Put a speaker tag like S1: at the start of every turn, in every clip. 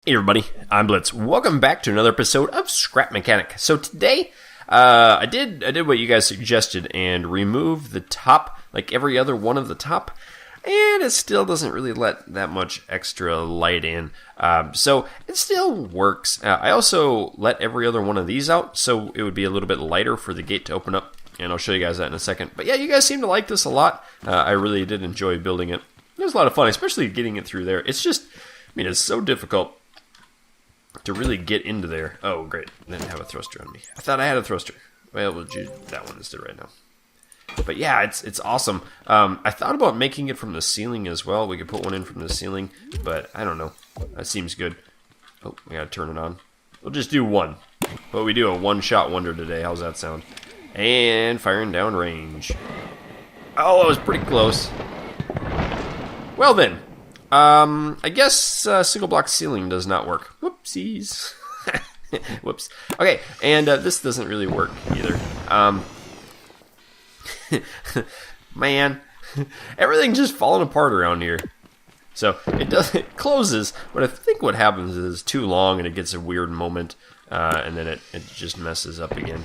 S1: Hey everybody, I'm Blitz. Welcome back to another episode of Scrap Mechanic. So today, I did what you guys suggested and remove the top, like every other one of the top, and it still doesn't really let that much extra light in. So it still works. I also let every other one of these out, so it would be a little bit lighter for the gate to open up, and I'll show you guys that in a second. But yeah, you guys seem to like this a lot. I really did enjoy building it. It was a lot of fun, especially getting it through there. It's just, it's so difficult to really get into there. Oh, great. I didn't have a thruster on me. I thought I had a thruster. Well, we'll do that one instead right now. But yeah, it's awesome. I thought about making it from the ceiling as well. We could put one in from the ceiling, but I don't know. That seems good. Oh, we gotta turn it on. We'll just do one. But we do a one-shot wonder today. How's that sound? And firing down range. Oh, that was pretty close. Well then. I guess single block ceiling does not work. Whoopsies. Whoops. Okay, and this doesn't really work either. Man, everything just falling apart around here. So it closes, but I think what happens is too long and it gets a weird moment, and then it just messes up again.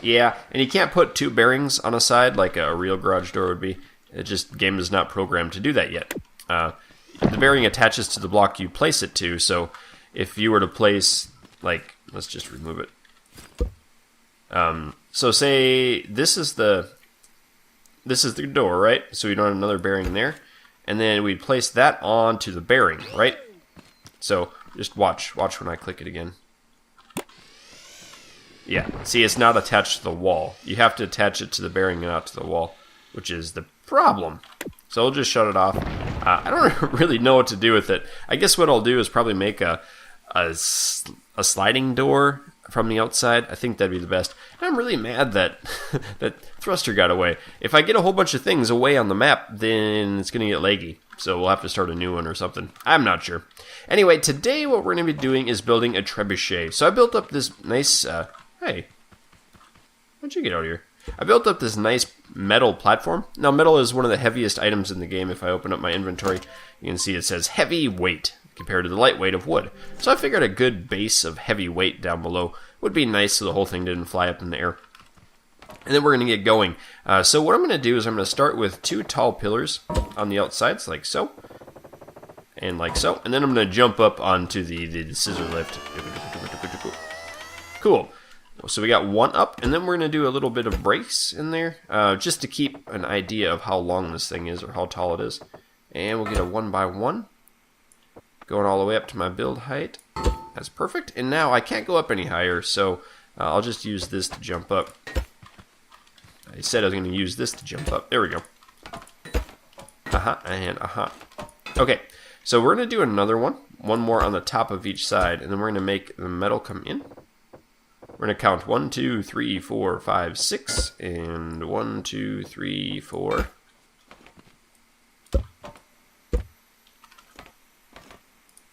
S1: Yeah, and you can't put two bearings on a side like a real garage door would be. The game is not programmed to do that yet. The bearing attaches to the block you place it to, so if you were to place, like, let's just remove it. So say this is the door, right? So we don't have another bearing there, and then we'd place that onto the bearing, right? So just watch when I click it again. Yeah, see, it's not attached to the wall. You have to attach it to the bearing and not to the wall, which is the problem. So I'll just shut it off. I don't really know what to do with it. I guess what I'll do is probably make a sliding door from the outside. I think that'd be the best. And I'm really mad that that thruster got away. If I get a whole bunch of things away on the map, then it's going to get laggy. So we'll have to start a new one or something. I'm not sure. Anyway, today what we're going to be doing is building a trebuchet. So I built up this nice... hey, how'd you get out of here? I built up this nice metal platform. Now, metal is one of the heaviest items in the game. If I open up my inventory, you can see it says heavy weight compared to the light weight of wood. So I figured a good base of heavy weight down below would be nice so the whole thing didn't fly up in the air. And then we're going to get going. So what I'm going to do is I'm going to start with two tall pillars on the outsides, like so. And like so. And then I'm going to jump up onto the scissor lift. Cool. So we got one up, and then we're going to do a little bit of brace in there, just to keep an idea of how long this thing is or how tall it is. And we'll get a 1x1, going all the way up to my build height. That's perfect. And now I can't go up any higher, so I'll just use this to jump up. I said I was going to use this to jump up. There we go. And Okay, so we're going to do another one more on the top of each side, and then we're going to make the metal come in. We're going to count 1, 2, 3, 4, 5, 6, and 1, 2, 3, 4.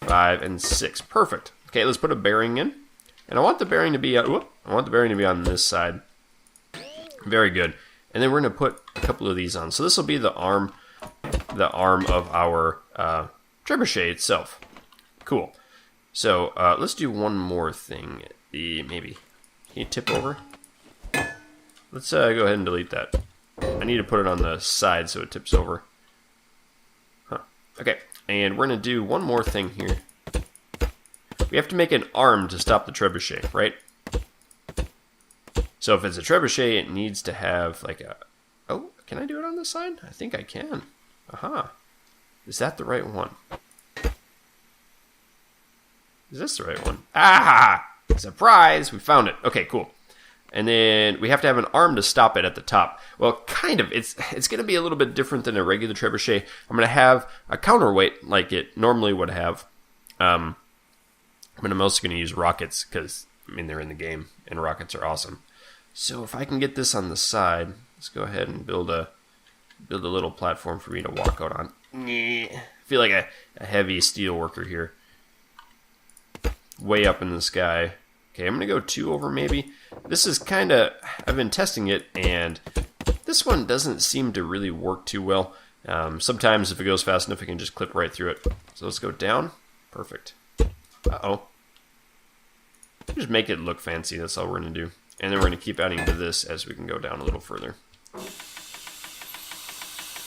S1: 5 and 6. Perfect. Okay, let's put a bearing in. And I want the bearing to be on this side. Very good. And then we're going to put a couple of these on. So this will be the arm of our trebuchet itself. Cool. So let's do one more thing. Maybe. Can you tip over? Let's go ahead and delete that. I need to put it on the side so it tips over. Okay, and we're going to do one more thing here. We have to make an arm to stop the trebuchet, right? So if it's a trebuchet, it needs to have like a... Oh, can I do it on this side? I think I can. Aha. Is that the right one? Is this the right one? Ah! Surprise! We found it. Okay, cool. And then we have to have an arm to stop it at the top. Well, kind of. It's going to be a little bit different than a regular trebuchet. I'm going to have a counterweight like it normally would have. But I'm also going to use rockets because, they're in the game, and rockets are awesome. So if I can get this on the side, let's go ahead and build a little platform for me to walk out on. I feel like a heavy steel worker here. Way up in the sky. Okay, I'm going to go 2 over maybe. This is kind of... I've been testing it, and this one doesn't seem to really work too well. Sometimes if it goes fast enough, it can just clip right through it. So let's go down. Perfect. Uh-oh. Just make it look fancy, that's all we're going to do. And then we're going to keep adding to this as we can go down a little further.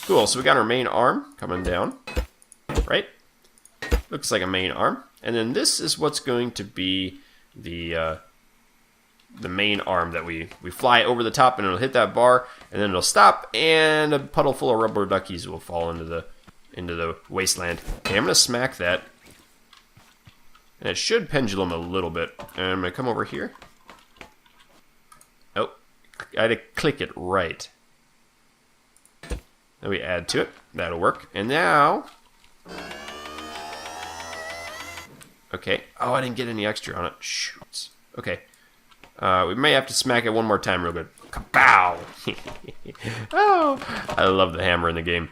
S1: Cool, so we got our main arm coming down, right? Looks like a main arm. And then this is what's going to be the main arm that we fly over the top, and it'll hit that bar, and then it'll stop, and a puddle full of rubber duckies will fall into the wasteland. Okay, I'm going to smack that. And it should pendulum a little bit. And I'm going to come over here. Oh, I had to click it right. Then we add to it. That'll work. And now... Okay. Oh, I didn't get any extra on it. Shoots. Okay. We may have to smack it one more time real good. Kapow! Oh, I love the hammer in the game.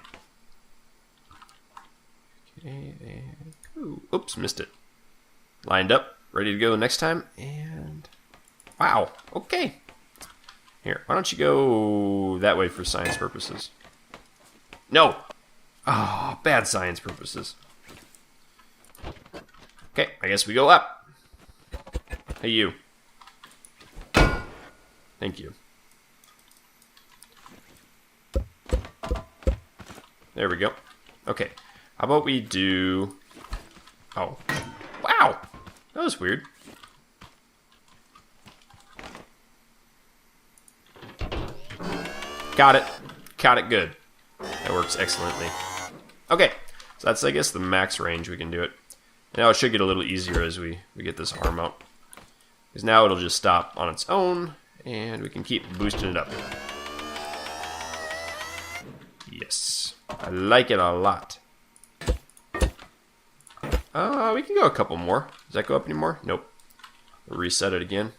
S1: Okay, and... Ooh, oops, missed it. Lined up, ready to go next time, and... Wow, okay. Here, why don't you go that way for science purposes? No! Oh, bad science purposes. Okay, I guess we go up. Hey, you. Thank you. There we go. Okay, how about we do... Oh, wow! That was weird. Got it. Got it good. That works excellently. Okay, so that's, I guess, the max range we can do it. Now it should get a little easier as we get this arm out. Because now it'll just stop on its own, and we can keep boosting it up. Yes. I like it a lot. We can go a couple more. Does that go up anymore? Nope. We'll reset it again.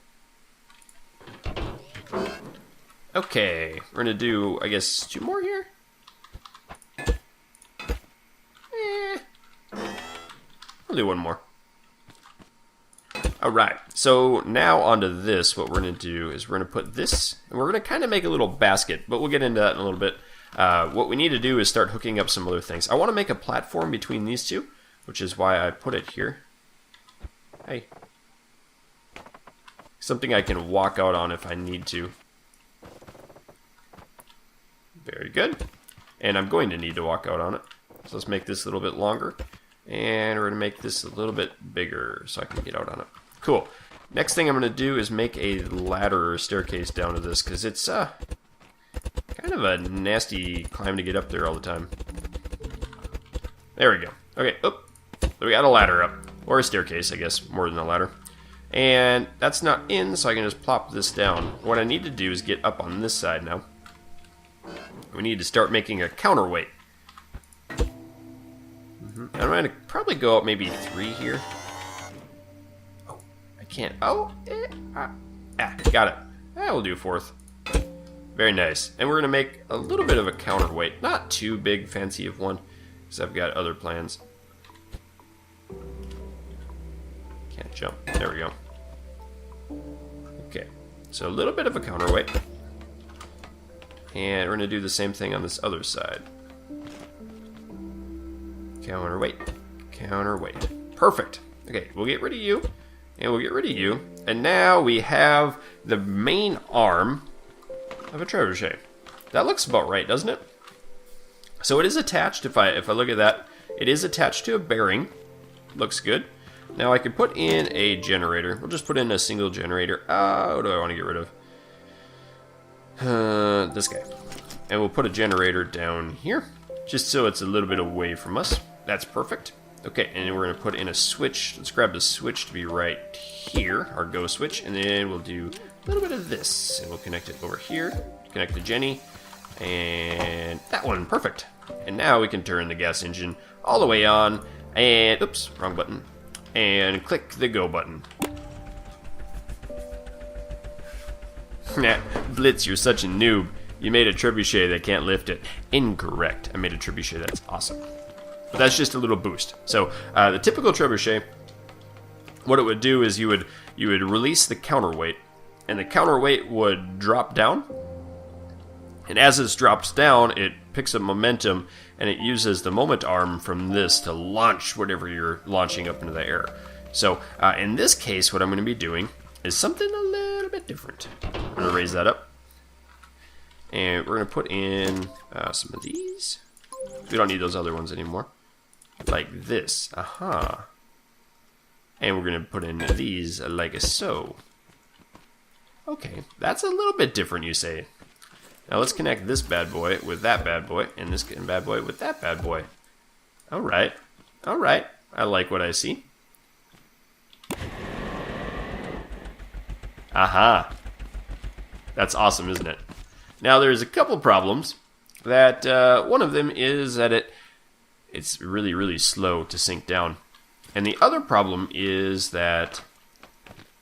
S1: Okay, we're gonna do, I guess, 2 more here? I'll do 1 more. Alright, so now onto this, what we're gonna do is we're gonna put this, and we're gonna kind of make a little basket, but we'll get into that in a little bit. What we need to do is start hooking up some other things. I want to make a platform between these two, which is why I put it here. Hey. Something I can walk out on if I need to. Very good. And I'm going to need to walk out on it. So let's make this a little bit longer. And we're going to make this a little bit bigger so I can get out on it. Cool. Next thing I'm going to do is make a ladder or staircase down to this, because it's kind of a nasty climb to get up there all the time. There we go. Okay, oop. So we got a ladder up. Or a staircase, I guess, more than a ladder. And that's not in, so I can just plop this down. What I need to do is get up on this side now. We need to start making a counterweight. I'm going to probably go up maybe 3 here. Oh, I can't. Oh, got it. We'll do 4th. Very nice. And we're going to make a little bit of a counterweight. Not too big, fancy of one, because I've got other plans. Can't jump. There we go. Okay, so a little bit of a counterweight. And we're going to do the same thing on this other side. Counterweight. Counterweight. Perfect. Okay, we'll get rid of you. And we'll get rid of you. And now we have the main arm of a trebuchet. That looks about right, doesn't it? So it is attached, if I look at that, it is attached to a bearing. Looks good. Now I could put in a generator. We'll just put in a single generator. What do I want to get rid of? This guy. And we'll put a generator down here, just so it's a little bit away from us. That's perfect. Okay, and then we're going to put in a switch. Let's grab the switch to be right here, our go switch, and then we'll do a little bit of this. And we'll connect it over here, connect the Jenny, and that one, perfect. And now we can turn the gas engine all the way on, and, oops, wrong button, and click the go button. Blitz, you're such a noob. You made a trebuchet that can't lift it. Incorrect. I made a trebuchet that's awesome. But that's just a little boost. So the typical trebuchet, what it would do is you would release the counterweight, and the counterweight would drop down. And as it drops down, it picks up momentum, and it uses the moment arm from this to launch whatever you're launching up into the air. So in this case, what I'm going to be doing is something a little bit different. I'm going to raise that up. And we're going to put in some of these. We don't need those other ones anymore. Like this. Aha. And we're going to put in these like so. Okay, that's a little bit different, you say. Now let's connect this bad boy with that bad boy, and this bad boy with that bad boy. Alright. Alright. I like what I see. Aha. That's awesome, isn't it? Now there's a couple problems. That one of them is that it's really, really slow to sink down. And the other problem is that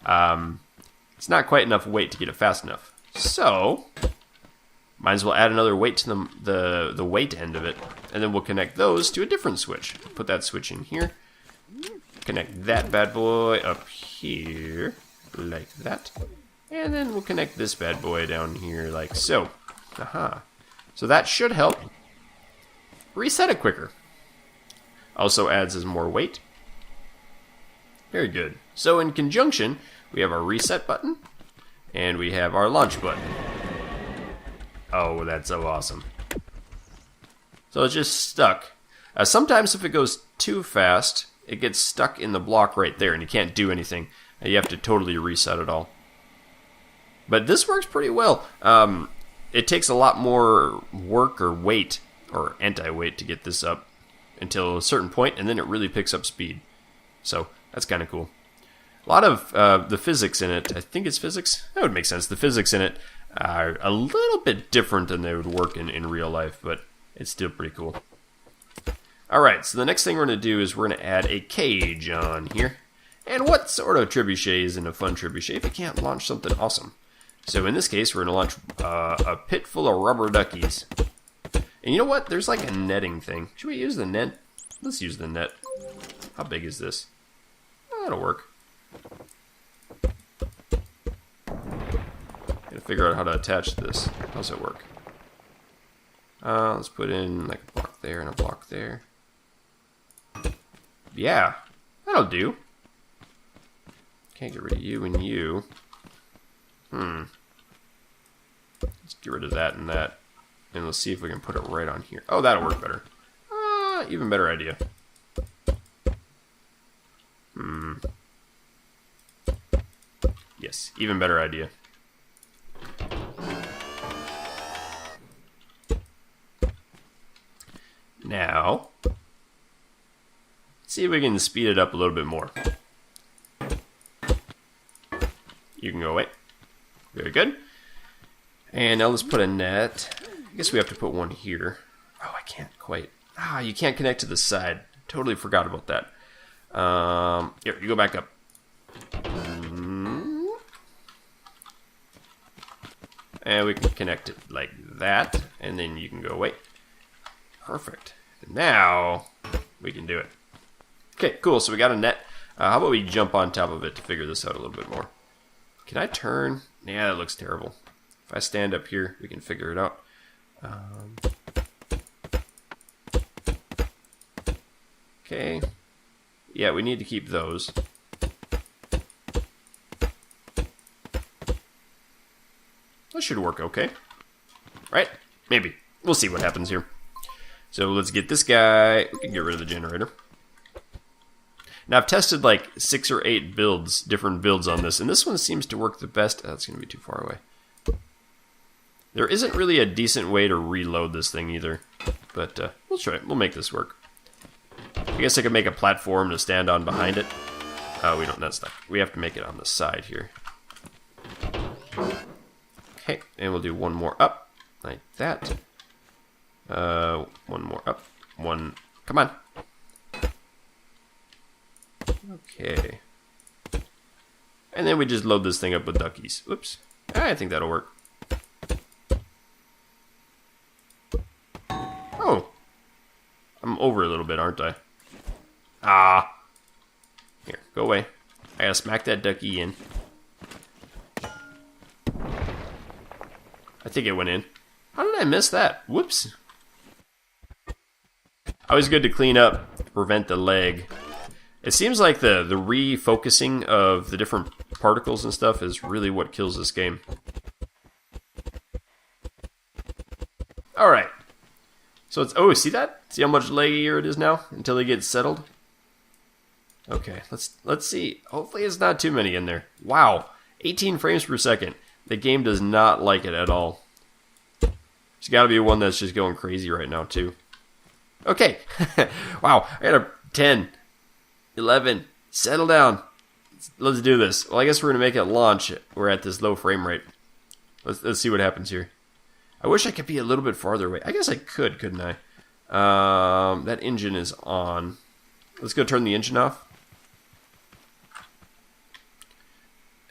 S1: it's not quite enough weight to get it fast enough. So, might as well add another weight to the weight end of it. And then we'll connect those to a different switch. Put that switch in here. Connect that bad boy up here. Like that. And then we'll connect this bad boy down here like so. Aha. So that should help reset it quicker. Also adds as more weight. Very good. So in conjunction, we have our reset button, and we have our launch button. Oh, that's so awesome. So it's just stuck. Sometimes if it goes too fast, it gets stuck in the block right there, and you can't do anything. You have to totally reset it all. But this works pretty well. It takes a lot more work or weight, or anti-weight, to get this up until a certain point, and then it really picks up speed. So that's kind of cool. A lot of the physics in it, I think it's physics? That would make sense. The physics in it are a little bit different than they would work in real life, but it's still pretty cool. Alright, so the next thing we're going to do is we're going to add a cage on here. And what sort of trebuchet isn't a fun trebuchet if you can't launch something awesome? So in this case, we're going to launch a pit full of rubber duckies. And you know what? There's like a netting thing. Should we use the net? Let's use the net. How big is this? Oh, that'll work. Gotta figure out how to attach this. How's it work? Let's put in like a block there and a block there. Yeah, that'll do. Can't get rid of you and you. Let's get rid of that and that. And let's see if we can put it right on here. Oh, that'll work better. Even better idea. Yes, even better idea. Now, let's see if we can speed it up a little bit more. You can go away. Very good. And now let's put a net. I guess we have to put one here. Oh, I can't quite. You can't connect to the side. Totally forgot about that. Here, you go back up. And we can connect it like that. And then you can go away. Perfect. Now, we can do it. Okay, cool. So we got a net. How about we jump on top of it to figure this out a little bit more? Can I turn? Yeah, that looks terrible. If I stand up here, we can figure it out. Okay. Yeah, we need to keep those. That should work okay. Right? Maybe. We'll see what happens here. So let's get this guy. We can get rid of the generator. Now I've tested like 6 or 8 builds, different builds on this, and this one seems to work the best. That's going to be too far away. There isn't really a decent way to reload this thing either, but we'll try it. We'll make this work. I guess I could make a platform to stand on behind it. We don't. That's not. We have to make it on the side here. Okay, and we'll do one more up, like that. One more up. One. Come on. Okay. And then we just load this thing up with duckies. Oops. I think that'll work. Oh. I'm over a little bit, aren't I? Here, go away. I gotta smack that ducky in. I think it went in. How did I miss that? Whoops. Always good to clean up to prevent the lag. It seems like the refocusing of the different particles and stuff is really what kills this game. Alright. So it's... Oh, see that? See how much laggier it is now? Until they get settled? Okay, let's see. Hopefully it's not too many in there. Wow. 18 frames per second. The game does not like it at all. There's got to be one that's just going crazy right now, too. Okay. Wow. I got a 10, 11. Settle down. Let's do this. Well, I guess we're going to make it launch. We're at this low frame rate. Let's see what happens here. I wish I could be a little bit farther away. I guess I could, couldn't I? That engine is on. Let's go turn the engine off.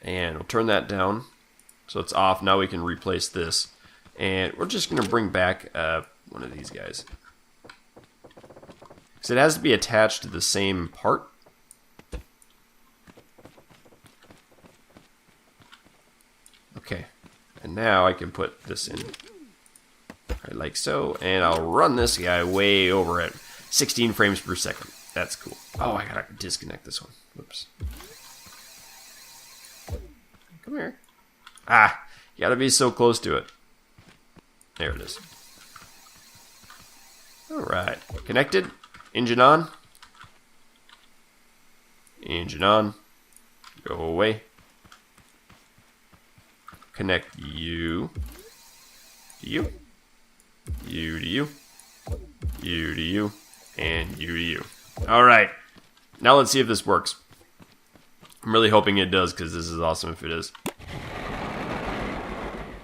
S1: And we'll turn that down. So it's off. Now we can replace this. And we're just going to bring back one of these guys. So it has to be attached to the same part. Okay. And now I can put this in. Right, like so. And I'll run this guy way over at 16 frames per second. That's cool. Oh, I gotta disconnect this one. Whoops. Come here. Ah, you gotta be so close to it. There it is. Alright. Connected. Engine on. Engine on. Go away. Connect you. You. You to you. You to you. And you to you. Alright. Now let's see if this works. I'm really hoping it does, because this is awesome if it is.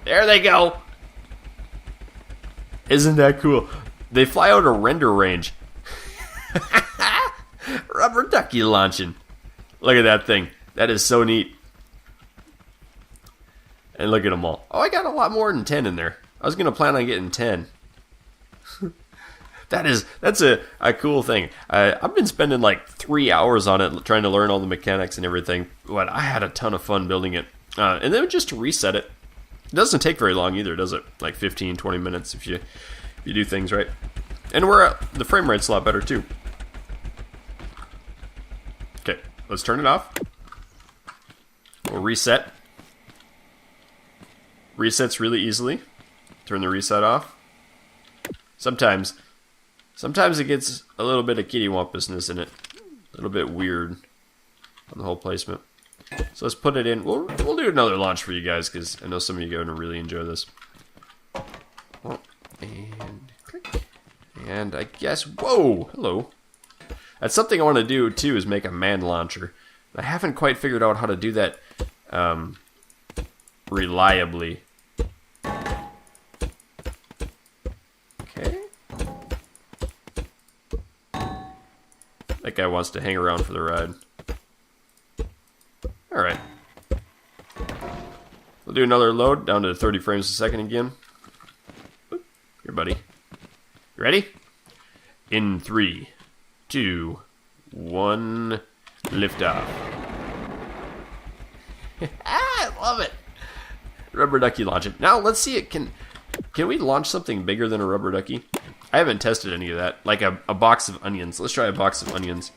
S1: There they go! Isn't that cool? They fly out a render range. Rubber ducky launching. Look at that thing. That is so neat. And look at them all. Oh, I got a lot more than 10 in there. I was going to plan on getting 10. That's a cool thing. I've been spending like 3 hours on it trying to learn all the mechanics and everything. But I had a ton of fun building it. And then just to reset it. It doesn't take very long either, does it? Like 15, 20 minutes if you do things right. And the frame rate's a lot better too. Okay, let's turn it off. We'll reset. Resets really easily. Turn the reset off. Sometimes it gets a little bit of kittywampusness in it. A little bit weird on the whole placement. So let's put it in. We'll do another launch for you guys, because I know some of you are going to really enjoy this. Oh, and click. And I guess, whoa, hello. That's something I want to do too, is make a man launcher. I haven't quite figured out how to do that reliably. Okay. That guy wants to hang around for the ride. Alright. We'll do another load down to 30 frames a second again. Here, buddy. You ready? In 3, 2, 1, lift off. I love it. Rubber ducky launch it. Now let's see it. Can we launch something bigger than a rubber ducky? I haven't tested any of that. Like a box of onions. Let's try a box of onions.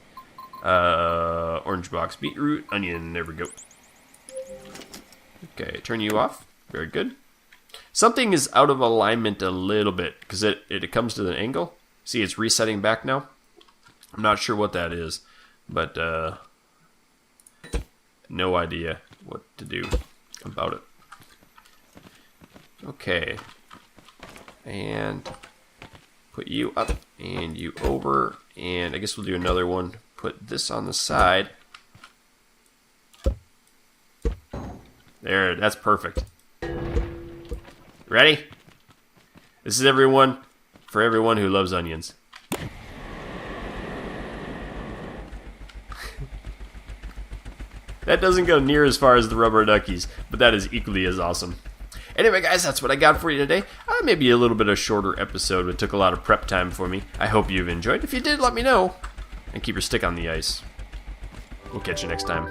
S1: Orange box, beetroot, onion. There we go. Okay, turn you off. Very good. Something is out of alignment a little bit because it comes to an angle. See, it's resetting back now. I'm not sure what that is, but no idea what to do about it. Okay, and put you up and you over, and I guess we'll do another one. Put this on the side. There, that's perfect. Ready? This is for everyone who loves onions. That doesn't go near as far as the rubber duckies, but that is equally as awesome. Anyway, guys, that's what I got for you today. Maybe a little bit of a shorter episode. It took a lot of prep time for me. I hope you've enjoyed. If you did, let me know. And keep your stick on the ice. We'll catch you next time.